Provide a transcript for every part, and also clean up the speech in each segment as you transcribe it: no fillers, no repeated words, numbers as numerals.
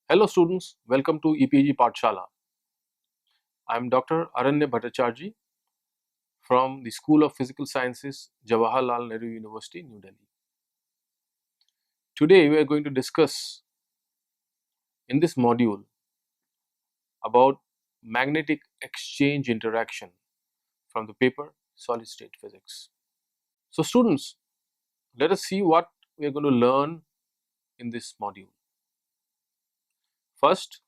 Hello students, welcome to EPG Pathshala. I am Dr. Aranya Bhattacharjee from the School of Physical Sciences, Jawaharlal Nehru University, New Delhi. Today we are going to discuss in this module about magnetic exchange interaction from the paper Solid State Physics. So students, let us see what we are going to learn in this module. First,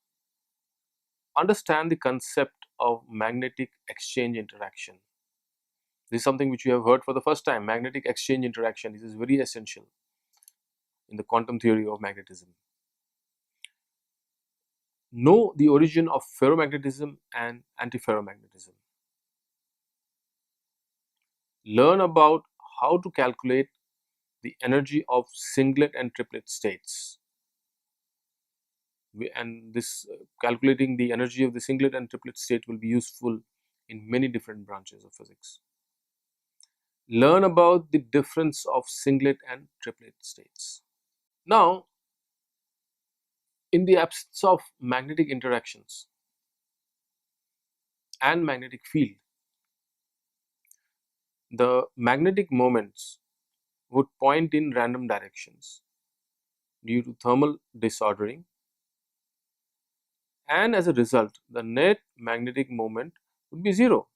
understand the concept of magnetic exchange interaction. This is something which you have heard for the first time. Magnetic exchange interaction. This is very essential in the quantum theory of magnetism. Know the origin of ferromagnetism and antiferromagnetism. Learn about how to calculate the energy of singlet and triplet states. And this calculating the energy of the singlet and triplet state will be useful in many different branches of physics. Learn about the difference of singlet and triplet states. Now, in the absence of magnetic interactions and magnetic field, the magnetic moments would point in random directions due to thermal disordering, and as a result the net magnetic moment would be 0.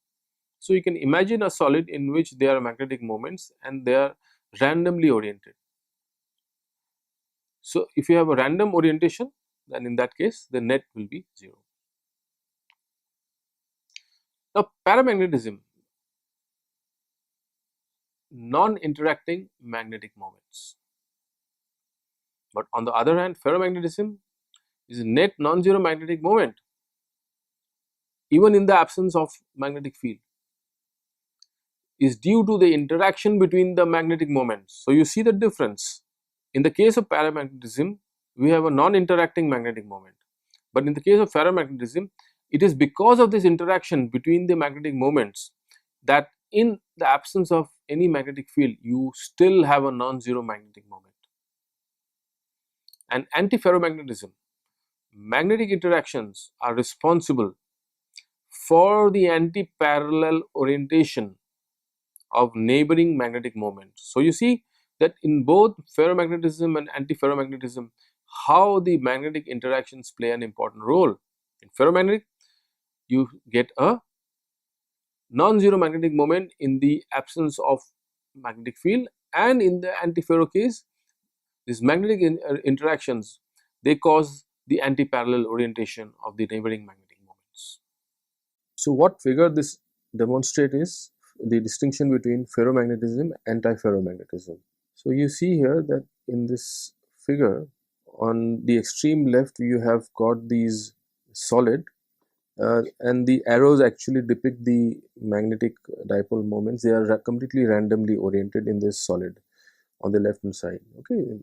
So, you can imagine a solid in which there are magnetic moments and they are randomly oriented. So, if you have a random orientation, then in that case the net will be 0. Now, paramagnetism, non-interacting magnetic moments, but on the other hand ferromagnetism is a net non-zero magnetic moment even in the absence of magnetic field, is due to the interaction between the magnetic moments. So, you see the difference. In the case of paramagnetism, we have a non-interacting magnetic moment, but in the case of ferromagnetism, it is because of this interaction between the magnetic moments that in the absence of any magnetic field, you still have a non-zero magnetic moment. And antiferromagnetism, magnetic interactions are responsible for the anti-parallel orientation of neighboring magnetic moments. So, you see that in both ferromagnetism and antiferromagnetism, how the magnetic interactions play an important role. In ferromagnetic, you get a non-zero magnetic moment in the absence of magnetic field, and in the antiferro case, these magnetic interactions, they cause the anti-parallel orientation of the neighboring magnetic moments. So, what figure this demonstrate is the distinction between ferromagnetism and antiferromagnetism. So, you see here that in this figure on the extreme left you have got these solid and the arrows actually depict the magnetic dipole moments. They are completely randomly oriented in this solid on the left hand side. Okay,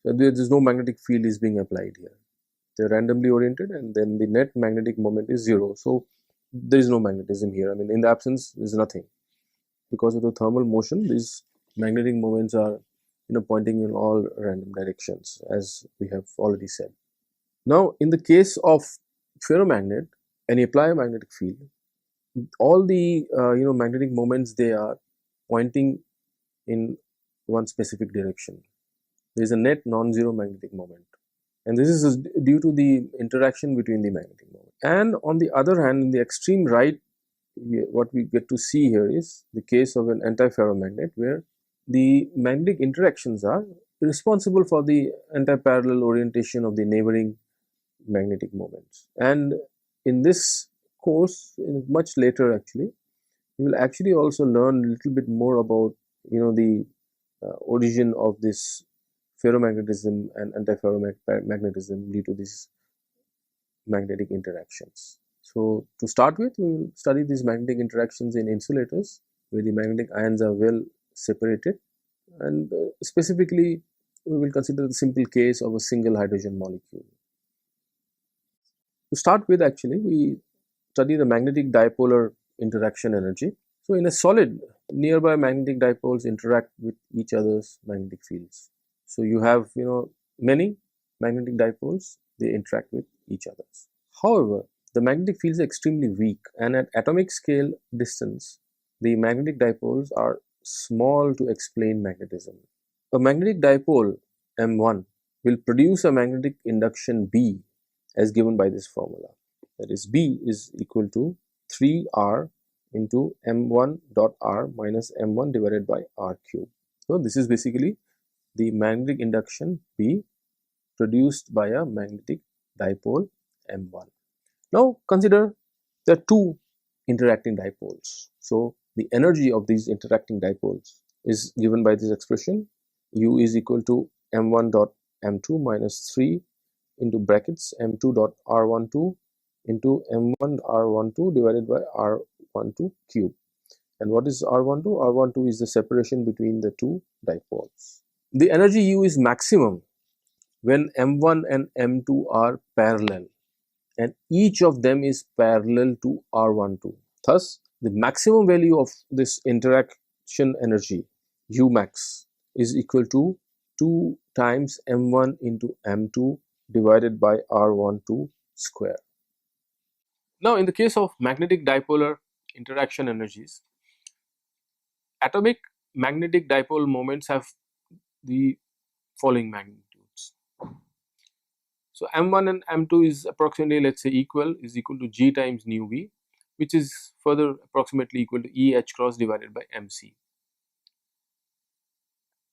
so there is no magnetic field is being applied here. They are randomly oriented, and then the net magnetic moment is 0. So, there is no magnetism here. I mean, in the absence there is nothing. Because of the thermal motion, these magnetic moments are pointing in all random directions, as we have already said. Now, in the case of ferromagnet and you apply a magnetic field, all the magnetic moments, they are pointing in one specific direction. There is a net non-zero magnetic moment, and this is due to the interaction between the magnetic moment. And on the other hand, in the extreme right, what we get to see here is the case of an antiferromagnet, where the magnetic interactions are responsible for the anti-parallel orientation of the neighboring magnetic moments. And in this course, much later actually, we will actually also learn a little bit more about the origin of this ferromagnetism and antiferromagnetism due to these magnetic interactions. So, to start with, we will study these magnetic interactions in insulators, where the magnetic ions are well separated, and specifically we will consider the simple case of a single hydrogen molecule. To start with, actually we study the magnetic dipolar interaction energy. So, in a solid, nearby magnetic dipoles interact with each other's magnetic fields. So, you have many magnetic dipoles, they interact with each other. However, the magnetic field is extremely weak, and at atomic scale distance, the magnetic dipoles are small to explain magnetism. A magnetic dipole M1 will produce a magnetic induction B as given by this formula. That is, B is equal to 3R into M1 dot R minus M1 divided by R cube. So, this is basically the magnetic induction B produced by a magnetic dipole M1. Now, consider there are two interacting dipoles. So, the energy of these interacting dipoles is given by this expression, U is equal to M1 dot M2 minus 3 into brackets M2 dot R12 into M1 R12 divided by R12 cube. And what is R12? R12 is the separation between the two dipoles. The energy U is maximum when M1 and M2 are parallel, and each of them is parallel to R12. Thus, the maximum value of this interaction energy U max is equal to 2 times M1 into M2 divided by R12 square. Now, in the case of magnetic dipolar interaction energies, atomic magnetic dipole moments have the following magnitudes. So, M1 and M2 is approximately, let us say, is equal to G times nu V, which is further approximately equal to E H cross divided by MC.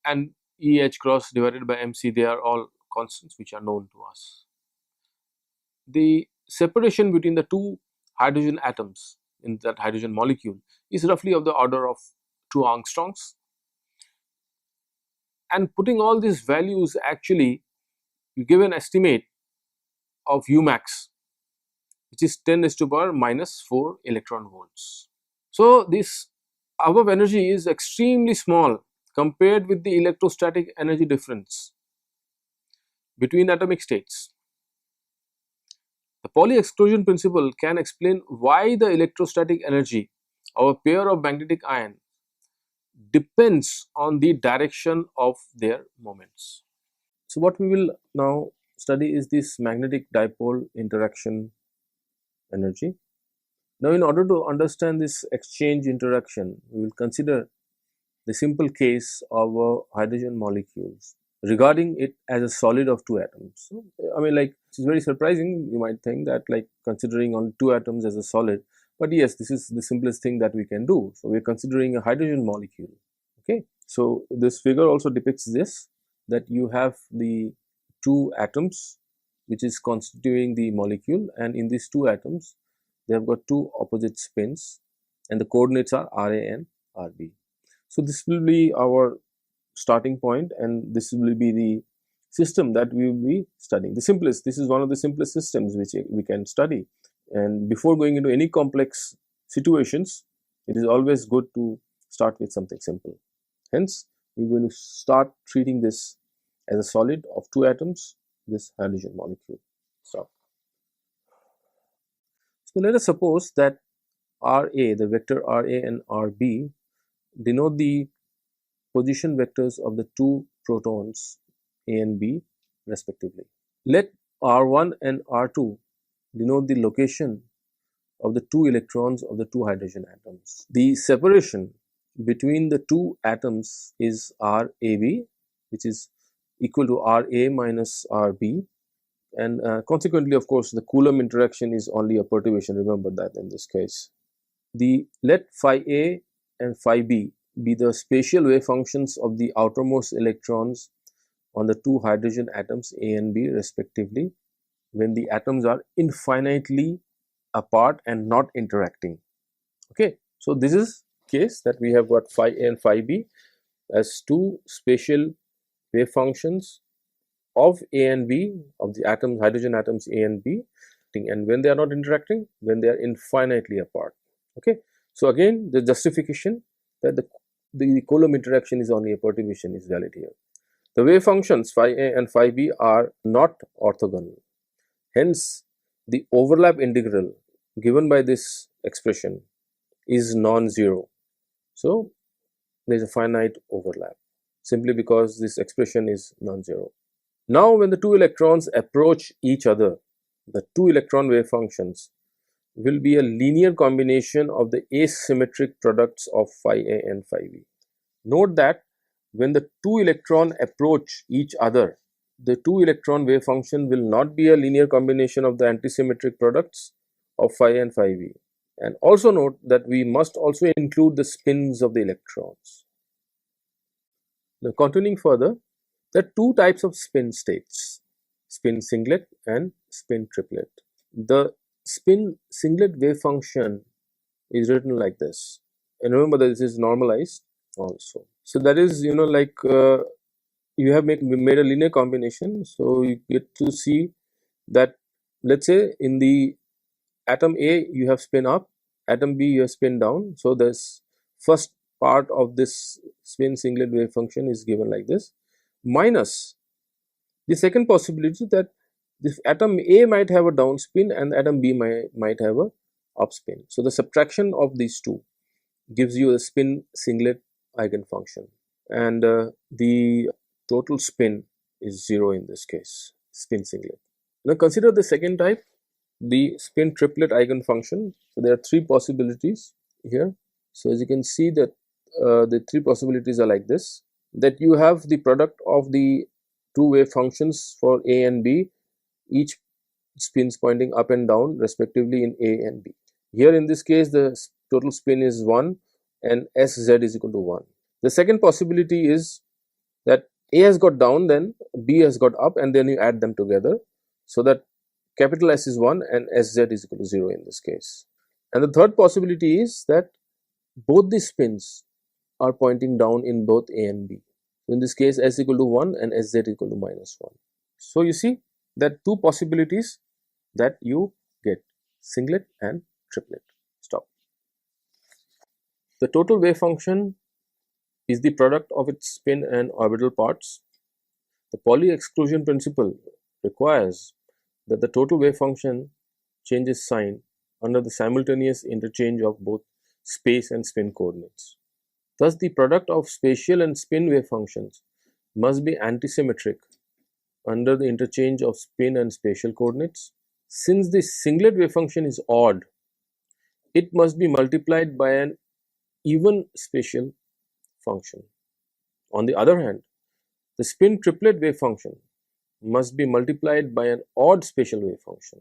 And E H cross divided by MC, they are all constants which are known to us. The separation between the two hydrogen atoms in that hydrogen molecule is roughly of the order of 2 angstroms. And putting all these values, actually you give an estimate of U max, which is 10 raised to the power minus 4 electron volts. So, this above energy is extremely small compared with the electrostatic energy difference between atomic states. The Pauli exclusion principle can explain why the electrostatic energy of a pair of magnetic ions depends on the direction of their moments. So, what we will now study is this magnetic dipole interaction energy. Now, in order to understand this exchange interaction, we will consider the simple case of hydrogen molecules regarding it as a solid of 2 atoms. So, I mean, like, it is very surprising, you might think that, like, considering on 2 atoms as a solid, but yes, this is the simplest thing that we can do. So, we are considering a hydrogen molecule. Okay. So, this figure also depicts this, that you have the 2 atoms which is constituting the molecule, and in these 2 atoms they have got 2 opposite spins, and the coordinates are Ra and Rb. So, this will be our starting point, and this will be the system that we will be studying. The simplest, this is one of the simplest systems which we can study, and before going into any complex situations, it is always good to start with something simple. Hence, we are going to start treating this as a solid of 2 atoms, this hydrogen molecule. Stop. So, let us suppose that Ra, the vector Ra and Rb denote the position vectors of the 2 protons A and B respectively. Let R1 and R2 denote the location of the 2 electrons of the 2 hydrogen atoms. The separation between the 2 atoms is RAB, which is equal to RA minus RB, and consequently, of course, the Coulomb interaction is only a perturbation, remember that in this case. Let phi A and phi B be the spatial wave functions of the outermost electrons on the 2 hydrogen atoms A and B respectively, when the atoms are infinitely apart and not interacting. Okay. So, this is case that we have got phi A and phi B as 2 spatial wave functions of A and B, of the atoms, hydrogen atoms A and B, and when they are not interacting, when they are infinitely apart. Okay. So, again the justification that the Coulomb interaction is only a perturbation is valid here. The wave functions phi A and phi B are not orthogonal. Hence, the overlap integral given by this expression is non-zero. So, there is a finite overlap simply because this expression is non-zero. Now when the two electrons approach each other, the two electron wave functions will be a linear combination of the asymmetric products of phi a and phi b. Note that when the two electron approach each other, the two electron wave function will not be a linear combination of the antisymmetric products of phi and phi b. And also note that we must also include the spins of the electrons. Now continuing further, there are two types of spin states, spin singlet and spin triplet. The spin singlet wave function is written like this, and remember that this is normalized also. So that is, like you have made a linear combination, so you get to see that, let's say in the atom A you have spin up, atom B you have spin down. So this first part of this spin singlet wave function is given like this, minus the second possibility that this atom A might have a down spin and atom B might have a up spin. So the subtraction of these two gives you a spin singlet eigenfunction, and the total spin is 0 in this case, spin singlet. Now consider the second type, the spin triplet eigenfunction. So there are three possibilities here. So as you can see that the three possibilities are like this, that you have the product of the two wave functions for A and B, each spins pointing up and down respectively in A and B. Here in this case the total spin is 1 and Sz is equal to 1. The second possibility is that A has got down, then B has got up, and then you add them together, so that capital S is 1 and Sz is equal to 0 in this case. And the third possibility is that both the spins are pointing down in both A and B. In this case S equal to 1 and Sz equal to minus 1. So you see that two possibilities that you get, singlet and triplet. Stop. The total wave function is the product of its spin and orbital parts. The Pauli exclusion principle requires that the total wave function changes sign under the simultaneous interchange of both space and spin coordinates. Thus, the product of spatial and spin wave functions must be antisymmetric under the interchange of spin and spatial coordinates. Since the singlet wave function is odd, it must be multiplied by an even spatial function. On the other hand, the spin triplet wave function must be multiplied by an odd spatial wave function.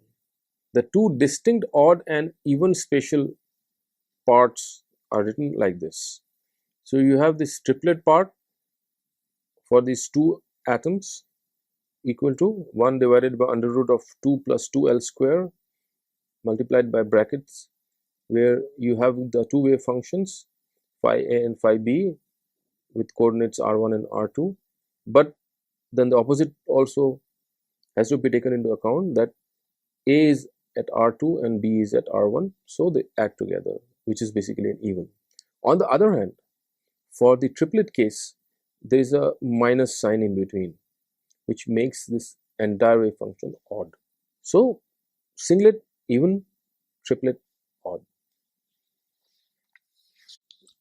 The two distinct odd and even spatial parts are written like this. So you have this triplet part for these two atoms equal to 1 divided by under root of 2 plus 2l square multiplied by brackets, where you have the two wave functions phi a and phi b with coordinates r1 and r2, but then the opposite also has to be taken into account, that a is at r2 and b is at r1, so they add together, which is basically an even. On the other hand, for the triplet case, there is a minus sign in between, which makes this entire wave function odd. So singlet even, triplet odd.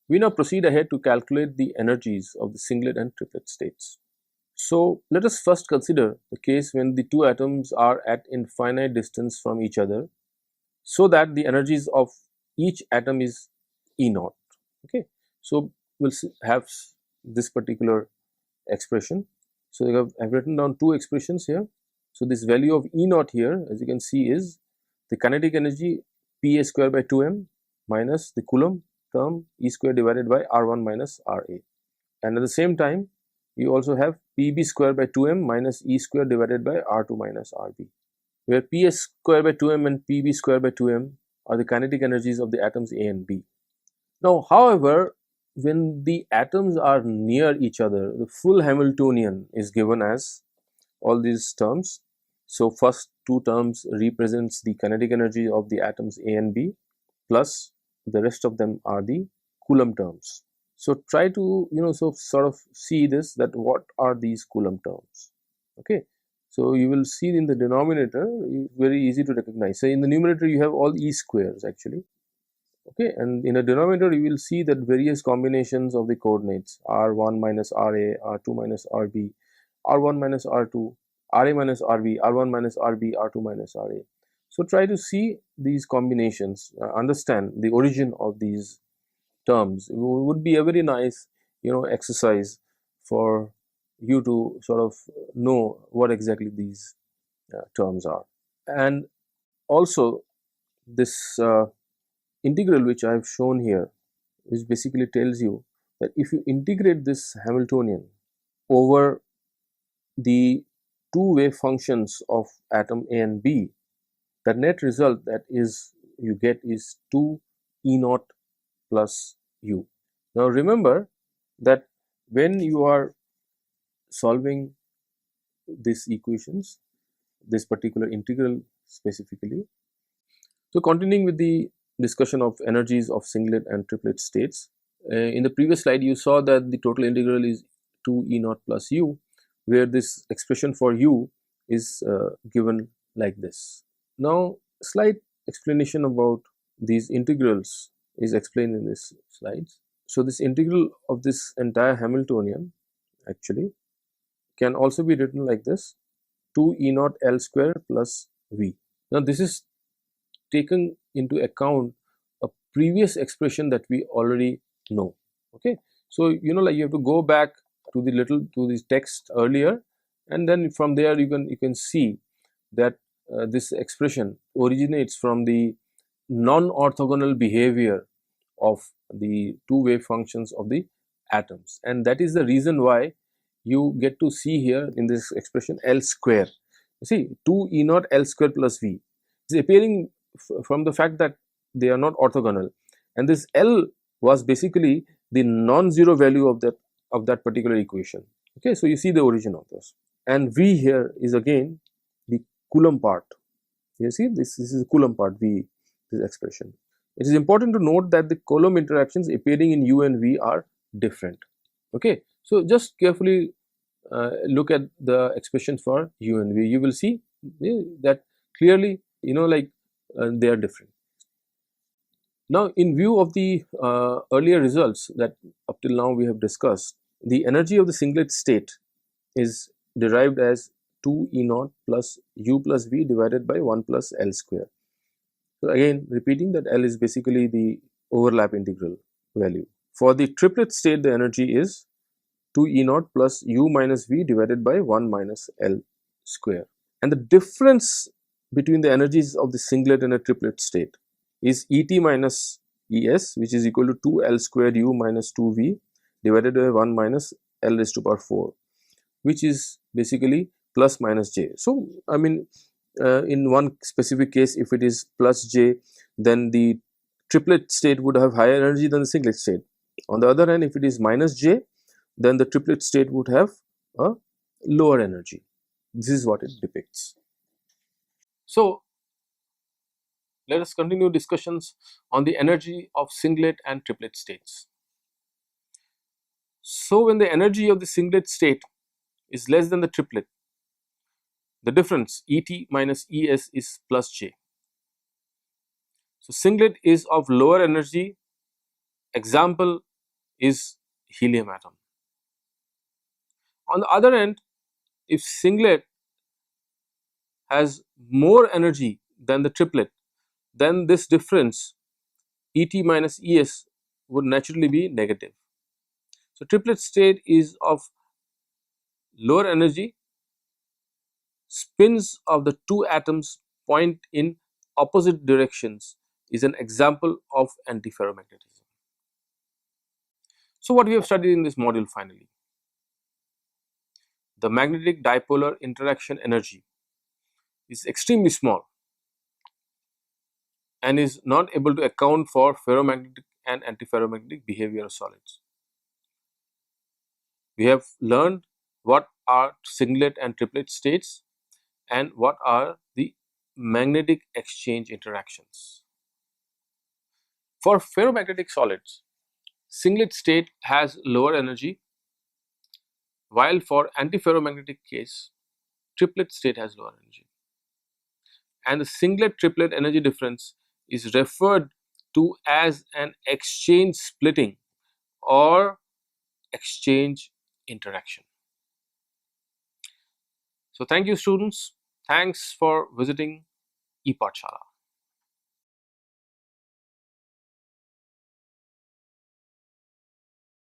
We now proceed ahead to calculate the energies of the singlet and triplet states. So let us first consider the case when the two atoms are at infinite distance from each other, so that the energies of each atom is E naught. Okay, so we'll have this particular expression. So I've written down two expressions here. So this value of E naught here, as you can see, is the kinetic energy Pa square by 2m minus the Coulomb term E square divided by R1 minus Ra. And at the same time, you also have Pb square by 2m minus E square divided by R2 minus Rb, where Ps square by 2m and Pb square by 2m are the kinetic energies of the atoms A and B. Now, however, when the atoms are near each other, the full Hamiltonian is given as all these terms. So first two terms represents the kinetic energy of the atoms A and B, plus the rest of them are the Coulomb terms. So try to sort of see this, that what are these Coulomb terms. Okay, so you will see in the denominator, very easy to recognize. So in the numerator you have all E squares actually. Okay, and in a denominator you will see that various combinations of the coordinates r1 minus ra, r2 minus rb, r1 minus r2, Ra minus Rb, R1 minus Rb, R2 minus Ra. So try to see these combinations, understand the origin of these terms. It would be a very nice, exercise for you to sort of know what exactly these terms are. And also this integral which I have shown here, which basically tells you that if you integrate this Hamiltonian over the two wave functions of atom A and B, the net result that is you get is 2 E naught plus U. Now remember that when you are solving these equations, this particular integral specifically. So continuing with the discussion of energies of singlet and triplet states, in the previous slide you saw that the total integral is 2 E naught plus U, where this expression for U is given like this. Now slight explanation about these integrals is explained in this slides. So this integral of this entire Hamiltonian actually can also be written like this, 2 E naught L square plus V. Now this is taken into account a previous expression that we already know. Okay, so like you have to go back to the text earlier, and then from there you can see that this expression originates from the non-orthogonal behavior of the two wave functions of the atoms, and that is the reason why you get to see here in this expression L square. You see 2 E naught L square plus V is appearing from the fact that they are not orthogonal, and this L was basically the non-zero value of that particular equation. Okay, so you see the origin of this, and V here is again the Coulomb part. You see this is the Coulomb part, V, this expression. It is important to note that the Coulomb interactions appearing in U and V are different. Okay, so just carefully look at the expressions for U and V. You will see that clearly, they are different. Now, in view of the earlier results that up till now we have discussed, the energy of the singlet state is derived as 2 E naught plus U plus V divided by 1 plus L square. So again, repeating that L is basically the overlap integral value. For the triplet state, the energy is 2 E naught plus U minus V divided by 1 minus L square. And the difference between the energies of the singlet and a triplet state is Et minus Es, which is equal to 2 L squared U minus 2V divided by 1 minus L raised to power 4, which is basically plus minus J. So, I mean, in one specific case, if it is plus J, then the triplet state would have higher energy than the singlet state. On the other hand, if it is minus J, then the triplet state would have a lower energy. This is what it depicts. So, let us continue discussions on the energy of singlet and triplet states. So, when the energy of the singlet state is less than the triplet, the difference Et minus Es is plus J. So, singlet is of lower energy. Example is helium atom. On the other end, if singlet has more energy than the triplet, then this difference Et minus Es would naturally be negative. So, triplet state is of lower energy. Spins of the two atoms point in opposite directions is an example of antiferromagnetism. So, what we have studied in this module finally, the magnetic dipolar interaction energy is extremely small and is not able to account for ferromagnetic and antiferromagnetic behavior of solids. We have learned what are singlet and triplet states and what are the magnetic exchange interactions. For ferromagnetic solids, singlet state has lower energy, while for antiferromagnetic case, triplet state has lower energy. And the singlet triplet energy difference is referred to as an exchange splitting or exchange interaction. So thank you students. Thanks for visiting ePathshala.